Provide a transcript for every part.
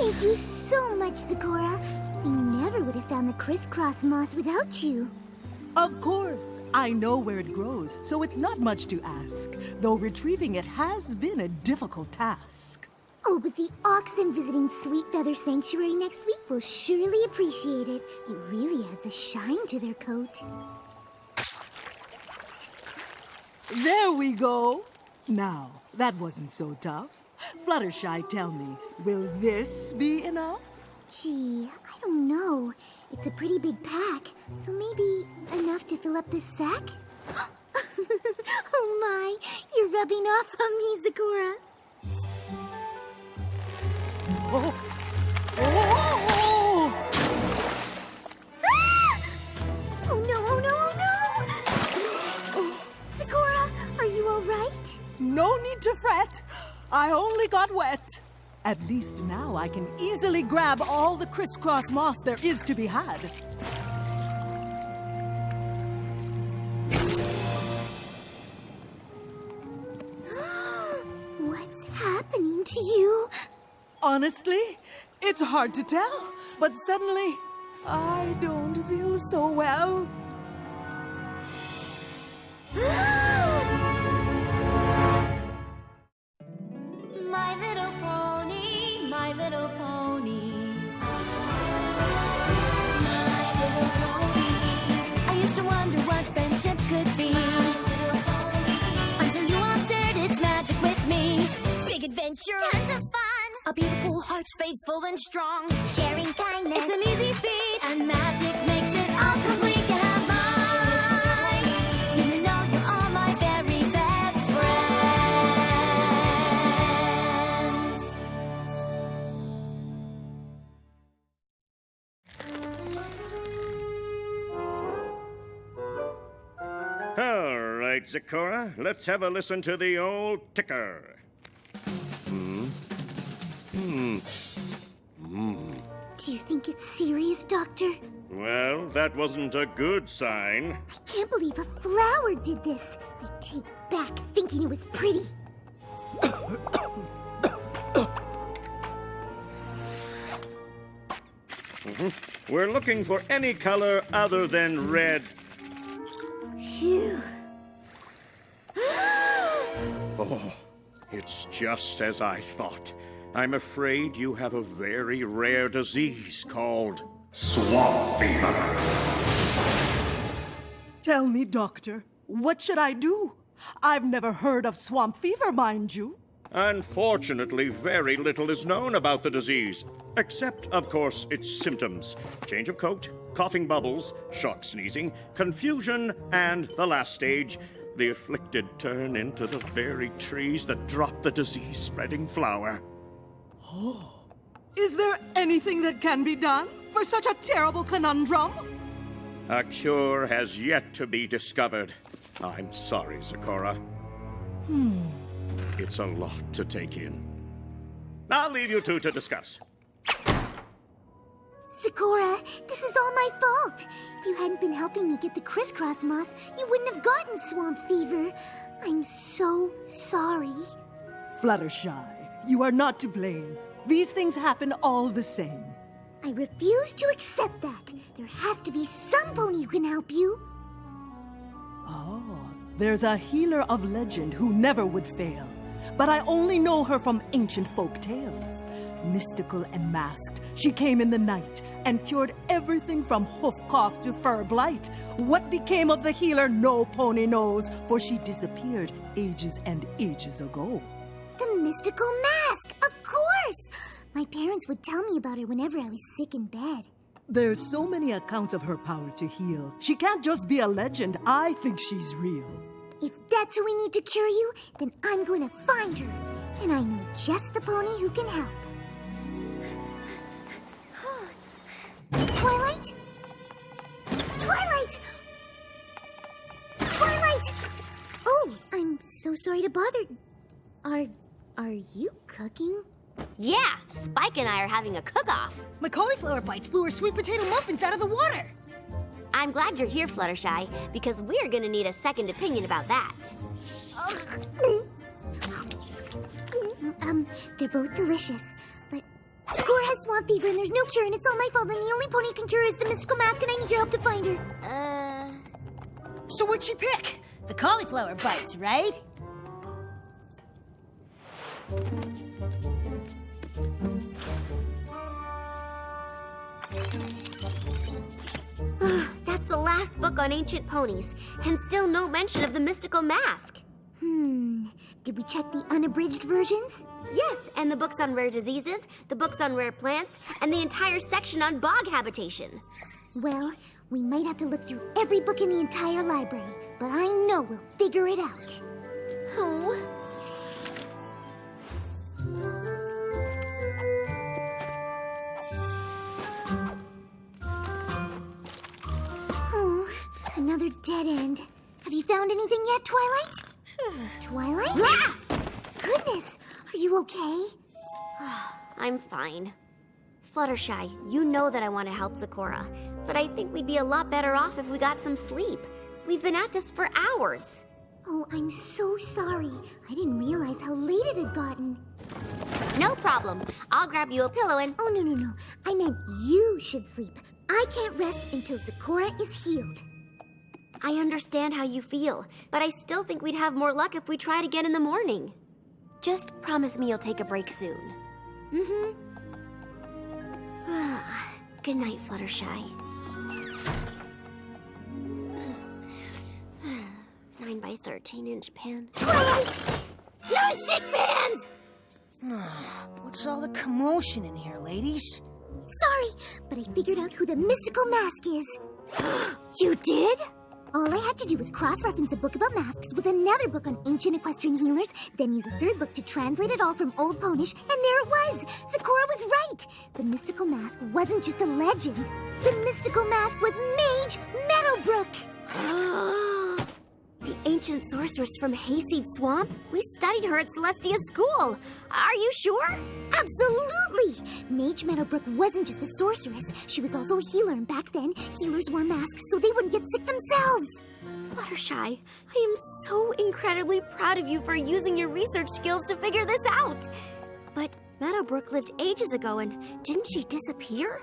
Thank you so much, Sakura. I never would have found the crisscross moss without you. Of course. I know where it grows, so it's not much to ask. Though retrieving it has been a difficult task. Oh, but the oxen visiting Sweet Feather Sanctuary next week will surely appreciate it. It really adds a shine to their coat. There we go. Now, that wasn't so tough. Fluttershy, tell me, will this be enough? Gee, I don't know. It's a pretty big pack, so maybe enough to fill up this sack? Oh my, you're rubbing off on me, Sakura. Oh! Oh! Ah! Oh no, oh no, oh no! Oh, Sakura, are you all right? No need to fret. I only got wet. At least now I can easily grab all the crisscross moss there is to be had. What's happening to you? Honestly, it's hard to tell, but suddenly I don't feel so well. My little pony, my little pony. My little pony. I used to wonder what friendship could be. Until you all shared its magic with me. Big adventure. Tons of fun! A beautiful heart, faithful and strong. Sharing kindness. It's an easy feat, and magic makes it all complete. You have mine. Do you know you're all my very best friends? All right, Sakura, let's have a listen to the old ticker. Do you think it's serious, Doctor? Well, that wasn't a good sign. I can't believe a flower did this. I take back thinking it was pretty. We're looking for any color other than red. Phew. Oh, it's just as I thought. I'm afraid you have a very rare disease called swamp fever. Tell me, Doctor, what should I do? I've never heard of swamp fever, mind you. Unfortunately, very little is known about the disease, except, of course, its symptoms. Change of coat, coughing bubbles, short sneezing, confusion, and the last stage, the afflicted turn into the very trees that drop the disease-spreading flower. Is there anything that can be done for such a terrible conundrum? A cure has yet to be discovered. I'm sorry, Sakura. It's a lot to take in. I'll leave you two to discuss. Sakura, this is all my fault. If you hadn't been helping me get the crisscross moss, you wouldn't have gotten swamp fever. I'm so sorry. Fluttershy, you are not to blame. These things happen all the same. I refuse to accept that. There has to be some pony who can help you. Oh, there's a healer of legend who never would fail. But I only know her from ancient folk tales. Mystical and masked, she came in the night and cured everything from hoof cough to fur blight. What became of the healer, no pony knows, for she disappeared ages and ages ago. The mystical mask, of course! My parents would tell me about her whenever I was sick in bed. There's so many accounts of her power to heal. She can't just be a legend. I think she's real. If that's who we need to cure you, then I'm going to find her. And I know just the pony who can help. Twilight? Twilight! Twilight! Oh, I'm so sorry to bother. Are you cooking? Yeah, Spike and I are having a cook-off. My cauliflower bites blew her sweet potato muffins out of the water. I'm glad you're here, Fluttershy, because we're gonna need a second opinion about that. They're both delicious, but Sakura has swamp fever and there's no cure and it's all my fault and the only pony who can cure is the mystical mask and I need your help to find her. So what'd she pick? The cauliflower bites, right? That's the last book on ancient ponies, and still no mention of the mystical mask. Did we check the unabridged versions? Yes, and the books on rare diseases, the books on rare plants, and the entire section on bog habitation. Well, we might have to look through every book in the entire library, but I know we'll figure it out. Oh. Oh, another dead end. Have you found anything yet, Twilight? Twilight? Ah! Goodness, are you okay? I'm fine. Fluttershy, you know that I want to help Sakura, but I think we'd be a lot better off if we got some sleep. We've been at this for hours. Oh, I'm so sorry. I didn't realize how late it had gotten. No problem. I'll grab you a pillow and... Oh, no. I meant you should sleep. I can't rest until Sakura is healed. I understand how you feel, but I still think we'd have more luck if we tried again in the morning. Just promise me you'll take a break soon. Good night, Fluttershy. 9 by 13-inch pan. Twilight! Non-stick pans! What's all the commotion in here, ladies? Sorry, but I figured out who the mystical mask is. You did? All I had to do was cross-reference a book about masks with another book on ancient equestrian healers, then use a third book to translate it all from Old Ponish, and there it was! Sakura was right! The mystical mask wasn't just a legend. The mystical mask was Mage Meadowbrook! The ancient sorceress from Hayseed Swamp? We studied her at Celestia School. Are you sure? Absolutely! Mage Meadowbrook wasn't just a sorceress. She was also a healer, and back then, healers wore masks so they wouldn't get sick themselves. Fluttershy, I am so incredibly proud of you for using your research skills to figure this out. But Meadowbrook lived ages ago, and didn't she disappear?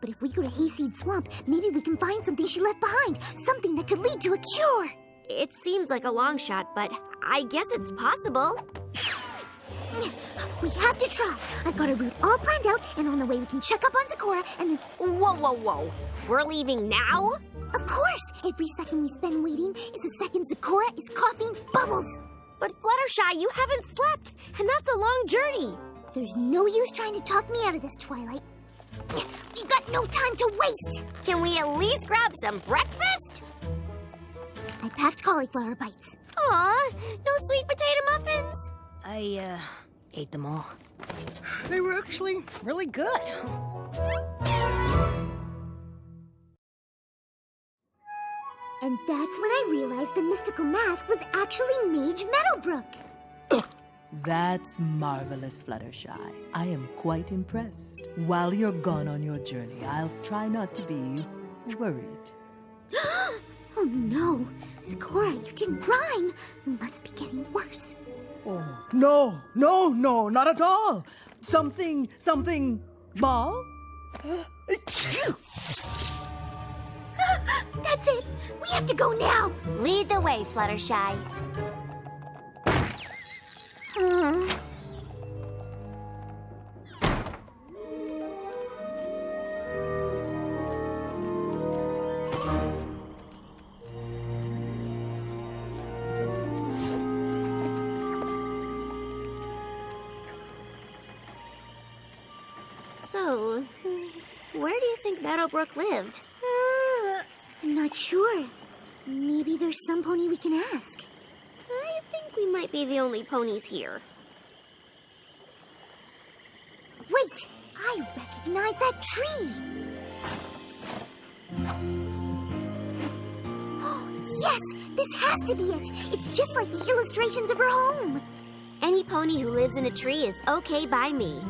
But if we go to Hayseed Swamp, maybe we can find something she left behind. Something that could lead to a cure. It seems like a long shot, but I guess it's possible. We have to try. I've got a route all planned out, and on the way we can check up on Sakura, and then... Whoa. We're leaving now? Of course! Every second we spend waiting is a second Sakura is coughing bubbles. But Fluttershy, you haven't slept, and that's a long journey. There's no use trying to talk me out of this, Twilight. We've got no time to waste! Can we at least grab some breakfast? I packed cauliflower bites. Aw, no sweet potato muffins? I, ate them all. They were actually really good. And that's when I realized the mystical mask was actually Mage Meadowbrook. That's marvelous, Fluttershy. I am quite impressed. While you're gone on your journey, I'll try not to be worried. Oh no! Sakura, you didn't rhyme! You must be getting worse. Oh, no, not at all. Something, ball? That's it! We have to go now! Lead the way, Fluttershy. So, where do you think Meadowbrook lived? I'm not sure. Maybe there's some pony we can ask. I think we might be the only ponies here. Wait! I recognize that tree! Yes! This has to be it! It's just like the illustrations of her home! Any pony who lives in a tree is okay by me.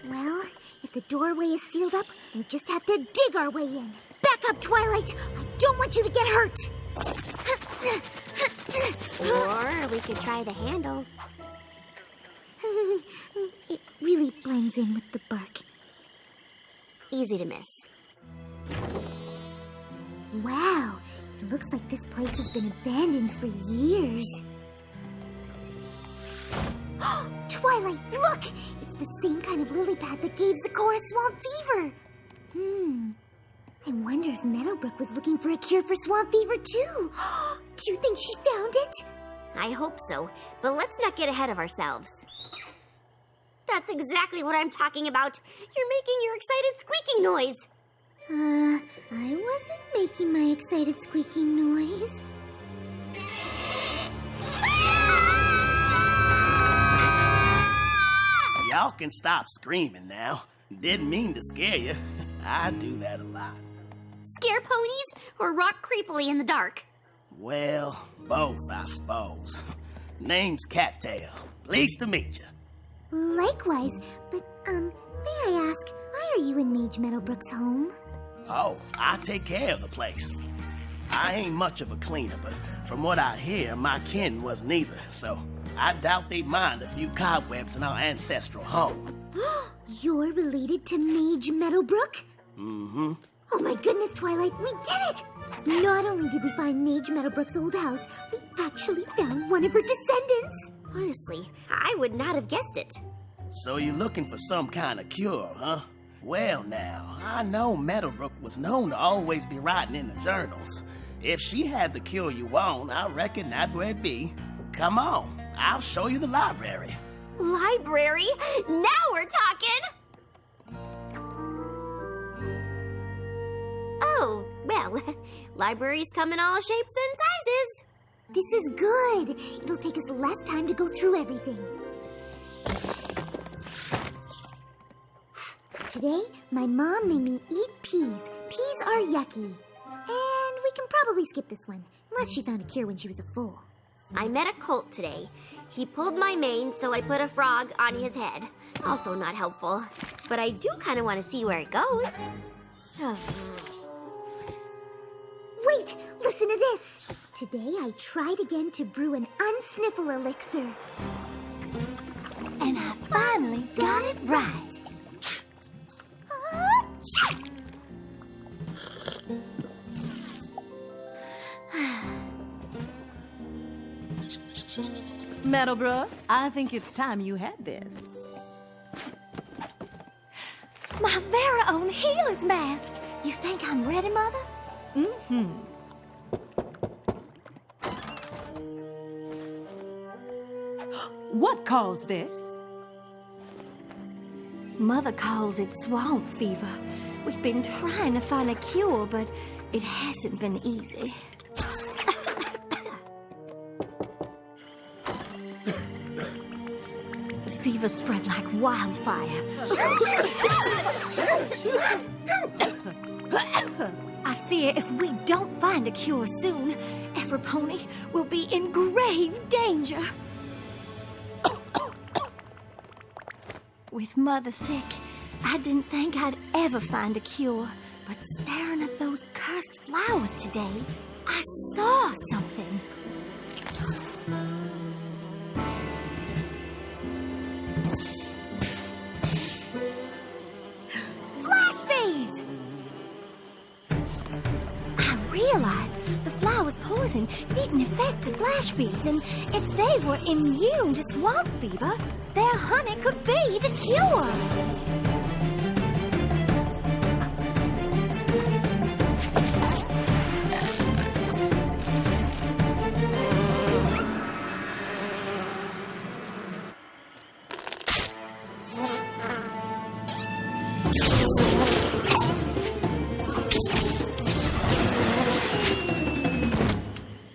Well, if the doorway is sealed up, we'll just have to dig our way in. Back up, Twilight! I don't want you to get hurt! Or we could try the handle. It really blends in with the bark. Easy to miss. Wow, it looks like this place has been abandoned for years. Twilight, look! It's the same kind of lily pad that gave Sakura swamp fever. I wonder if Meadowbrook was looking for a cure for swamp fever too. Do you think she found it? I hope so, but let's not get ahead of ourselves. That's exactly what I'm talking about. You're making your excited squeaking noise. I wasn't making my excited squeaking noise. Y'all can stop screaming now. Didn't mean to scare you. I do that a lot. Scare ponies or rock creepily in the dark? Well, both, I suppose. Name's Cattail. Pleased to meet you. Likewise, but, may I ask, why are you in Mage Meadowbrook's home? Oh, I take care of the place. I ain't much of a cleaner, but from what I hear, my kin wasn't either, so I doubt they'd mind a few cobwebs in our ancestral home. You're related to Mage Meadowbrook? Mm-hmm. Oh my goodness, Twilight, we did it! Not only did we find Mage Meadowbrook's old house, we actually found one of her descendants! Honestly, I would not have guessed it. So you're looking for some kind of cure, huh? Well now, I know Meadowbrook was known to always be writing in the journals. If she had the cure you want, I reckon that's where it'd be. Come on, I'll show you the library. Library? Now we're talking! Oh, well, libraries come in all shapes and sizes. This is good. It'll take us less time to go through everything. Today, my mom made me eat peas. Peas are yucky. And we can probably skip this one, unless she found a cure when she was a foal. I met a colt today. He pulled my mane, so I put a frog on his head. Also not helpful. But I do kind of want to see where it goes. Wait, listen to this. Today I tried again to brew an unsniffle elixir. And I finally got it right. Meadowbrook, I think it's time you had this. My very own healer's mask. You think I'm ready, Mother? Mm-hmm. What caused this? Mother calls it swamp fever. We've been trying to find a cure, but it hasn't been easy. The fever spread like wildfire. I fear if we don't find a cure soon, every pony will be in grave danger. With Mother sick, I didn't think I'd ever find a cure. But staring at those cursed flowers today, I saw something. Flash bees! I realized the flower's poison didn't affect the flash bees, and if they were immune to swamp fever, their honey could be the cure.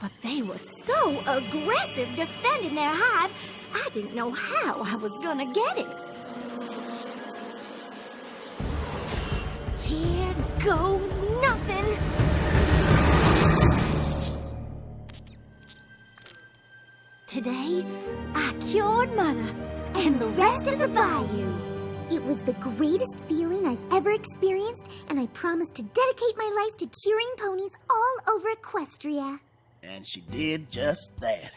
But they were so aggressive defending their hive, I didn't know how I was gonna get it. Here goes nothing. Today, I cured Mother and the rest of the bayou. It was the greatest feeling I've ever experienced, and I promised to dedicate my life to curing ponies all over Equestria. And she did just that,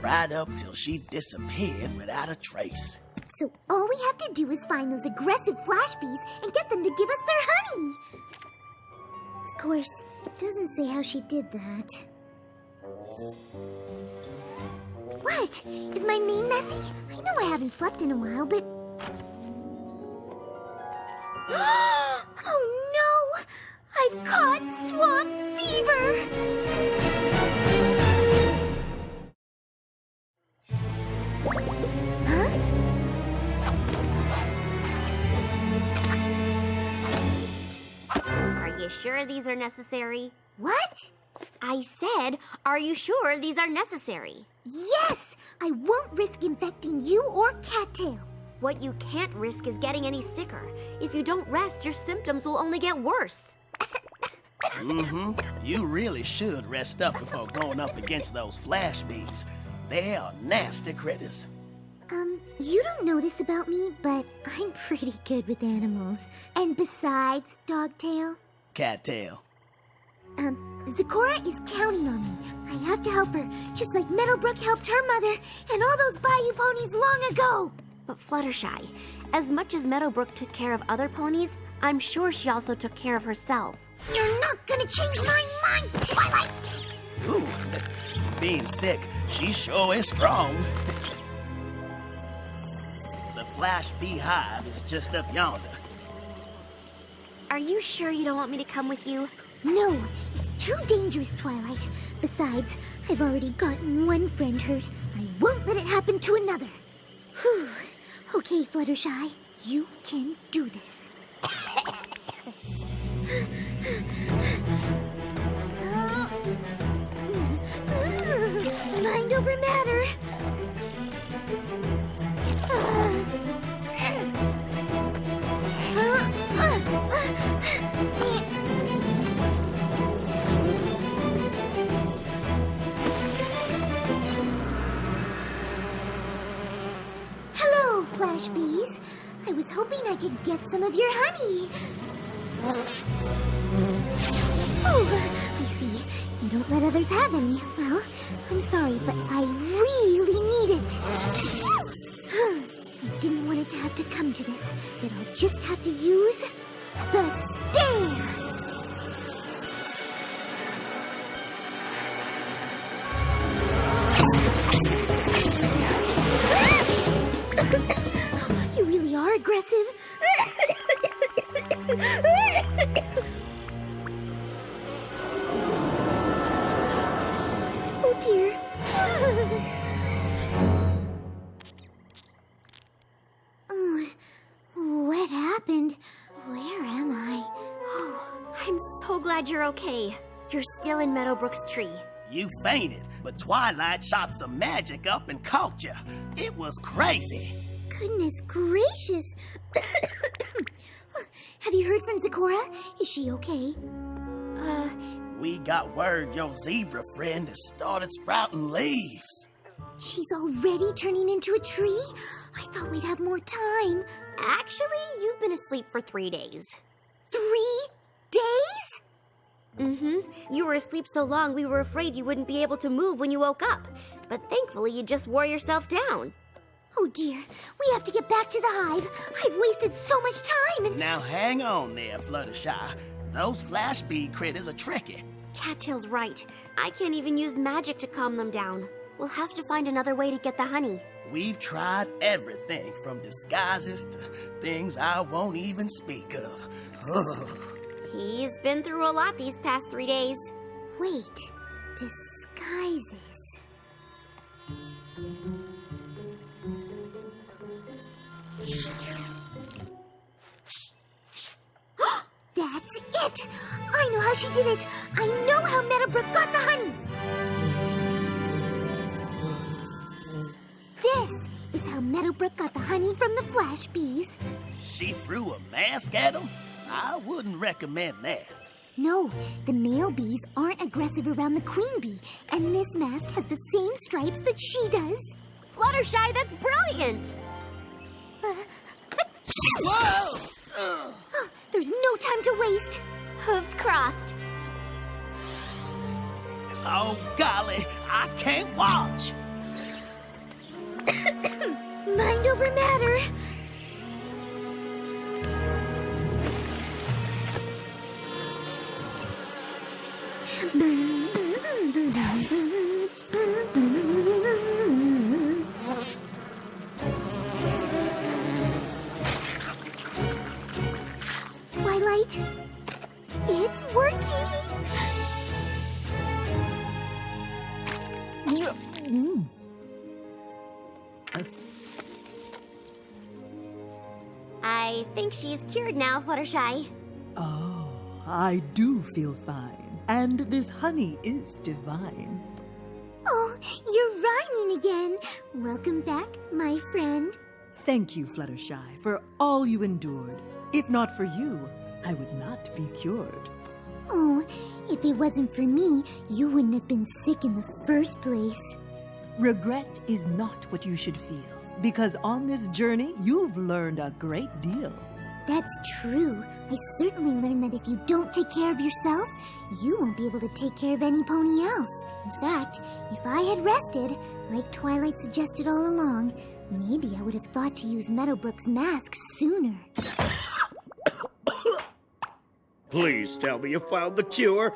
right up till she disappeared without a trace. So all we have to do is find those aggressive flash bees and get them to give us their honey. Of course, it doesn't say how she did that. What? Is my mane messy? I know I haven't slept in a while, but... Oh no! I've caught swamp fever! Huh? Are you sure these are necessary? What? I said, are you sure these are necessary? Yes! I won't risk infecting you or Cattail. What you can't risk is getting any sicker. If you don't rest, your symptoms will only get worse. You really should rest up before going up against those flash bees. They are nasty critters. You don't know this about me, but I'm pretty good with animals. And besides, Dogtail, Cattail. Zecora is counting on me. I have to help her, just like Meadowbrook helped her mother and all those bayou ponies long ago. But Fluttershy, as much as Meadowbrook took care of other ponies, I'm sure she also took care of herself. You're not gonna change my mind, Twilight! Ooh, being sick, she sure is strong. The flash bee hive is just up yonder. Are you sure you don't want me to come with you? No, it's too dangerous, Twilight. Besides, I've already gotten one friend hurt. I won't let it happen to another. Whew. Okay, Fluttershy, you can do this. Mind over matter. Hello, Flash Bees. I was hoping I could get some of your honey. Oh, I see. You don't let others have any. Well, I'm sorry, but I really need it. I didn't want it to have to come to this, that I'll just have to use the stare. You really are aggressive. Oh dear. What happened? Where am I? Oh, I'm so glad you're okay. You're still in Meadowbrook's tree. You fainted, but Twilight shot some magic up and caught you. It was crazy. Goodness gracious. Have you heard from Zecora? Is she okay? We got word your zebra friend has started sprouting leaves. She's already turning into a tree? I thought we'd have more time. Actually, you've been asleep for 3 days. 3 days? You were asleep so long we were afraid you wouldn't be able to move when you woke up. But thankfully you just wore yourself down. Oh dear, we have to get back to the hive. I've wasted so much time and... Now hang on there, Fluttershy. Those flash bee critters are tricky. Cattail's right. I can't even use magic to calm them down. We'll have to find another way to get the honey. We've tried everything from disguises to things I won't even speak of. He's been through a lot these past 3 days. Wait, disguises. That's it! I know how she did it! I know how Meadowbrook got the honey! This is how Meadowbrook got the honey from the flash bees. She threw a mask at him? I wouldn't recommend that. No, the male bees aren't aggressive around the queen bee, and this mask has the same stripes that she does. Fluttershy, that's brilliant! Whoa! There's no time to waste. Hooves crossed. Oh, golly, I can't watch. Mind over matter. Twilight, it's working! I think she's cured now, Fluttershy. Oh, I do feel fine. And this honey is divine. Oh, you're rhyming again. Welcome back, my friend. Thank you, Fluttershy, for all you endured. If not for you, I would not be cured. Oh, if it wasn't for me, you wouldn't have been sick in the first place. Regret is not what you should feel, because on this journey, you've learned a great deal. That's true. I certainly learned that if you don't take care of yourself, you won't be able to take care of any pony else. In fact, if I had rested, like Twilight suggested all along, maybe I would have thought to use Meadowbrook's mask sooner. Please tell me you found the cure.